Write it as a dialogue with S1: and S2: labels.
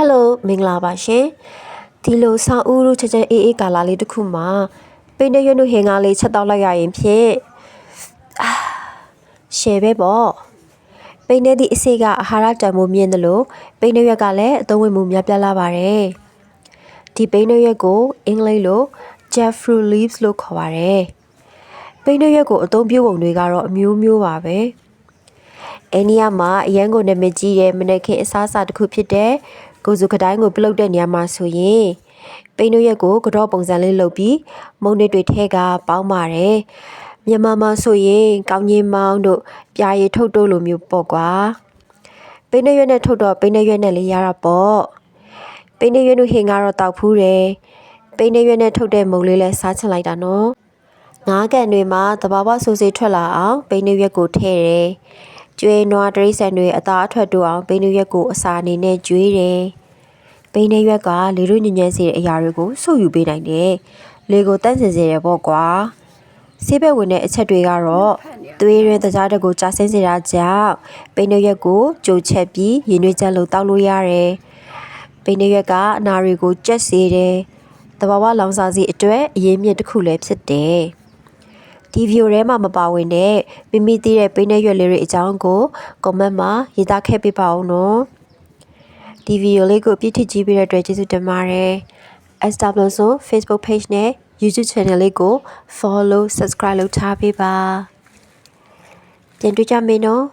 S1: Hello မင်္ဂလာပါရှင်ဒီလိုဆောင်းဦးတို့ချက်ချက်အေးအေးကာလာလေးတစ်ခုမှာပိနေရွက်တို့ဟင်ကားလေးချက်တောက်လိုက်ရရင်ဖြင့်ရှယ်ပဲပေါ့ပိနေသည့်အစိကအာဟာရတန်ဖိုးမြင့်တယ်လို့ပိနေရွက်ကလည်းအသုံးဝင်မှုများပြားလာပါတယ်ဒီပိနေရွက်ကိုအင်္ဂလိပ်လို jackfruit leaves လို့ခေါ်ပါတယ်ပိနေရွက်ကိုအသုံးပြုပုံတွေကတော့အမျိုးမျိုးပါပဲအိန္ဒိယမှာအရန်ကိုနာမည်ကြီးတဲ့မနက်ခင်းအစားအစာတစ်ခုဖြစ်တဲ့ကိုစုခတိုင်းကိုပြုလုပ်တဲ့နေရာမှာဆိုရင်ပိနှုတ်ရက်ကိုကတော့ပုံစံလေးလုပ်ပြီးမုံတွေထဲကပေါင်းပါတယ်မြန်မာမှာဆိုရင်ကောင်းကြီးမောင်းတို့ပြာရည်ထုတ်တို့လိုမျိုးပေါ့ကွာပိနှုတ်ရက်နဲ့ထုတ်တော့ပိနှုတ်ရက်နဲ့လေးရတာပေါ့ပိနှုတ်ရက်တို့ဟင်ကတော့တောက်ဖူးတယ်ပိနှုတ်ရက်နဲ့ထုတ်တဲ့မုံလေးလဲစားချင်လိုက်တာနော်ငါးကန်တွေမှာတဘာဝဆိုးစေးထွက်လာအောင်ပိနှုတ်ရက်ကိုထည့်တယ်ကျွေးနွားတရိษံတွေအသားအထွက်တို့အောင်ပိနှုတ်ရက်ကိုအစာအနေနဲ့ကျွေးတယ်ပိနှုတ်ရက်ကလေတို့ညဉ့်ညမ်းစေတဲ့အရာတွေကိုစုပ်ယူပေးနိုင်တယ်လေကိုတန့်စင်စေတယ်ပေါ့ကွာဆေးဘက်ဝင်တဲ့အချက်တွေကတော့သွေးရင်းတကြားတက်ကိုကြာဆင်းစေတာကြောင့်ပိနှုတ်ရက်ကိုကြိုချက်ပြီးရင်သွေးချက်လို့တောက်လို့ရတယ်ပိနှုတ်ရက်ကအနာတွေကိုကြက်စေတယ်တဘာဝလောင်စာစီအတွက်အရေးမြင့်တစ်ခုလည်းဖြစ်တယ်ဒီဗီဒီယိုထဲမှာမပါဝင်တဲ့မိမိသိတဲ့ပိနှုတ်ရက်လေးတွေအကြောင်းကိုကွန်မန့်မှာရေးသားခဲ့ပေးပါဦးနော်ဒီဗီဒီယိုလေးကိုပြည့်ထစ်ကြည့်ပြီးတဲ့အတွက်ကျေးဇူးတင်ပါတယ် @SWSO Facebook page နဲ့ YouTube channel လေးကို follow subscribe လုပ်ထားပေးပါပြန်တွေ့ကြမယ်နော်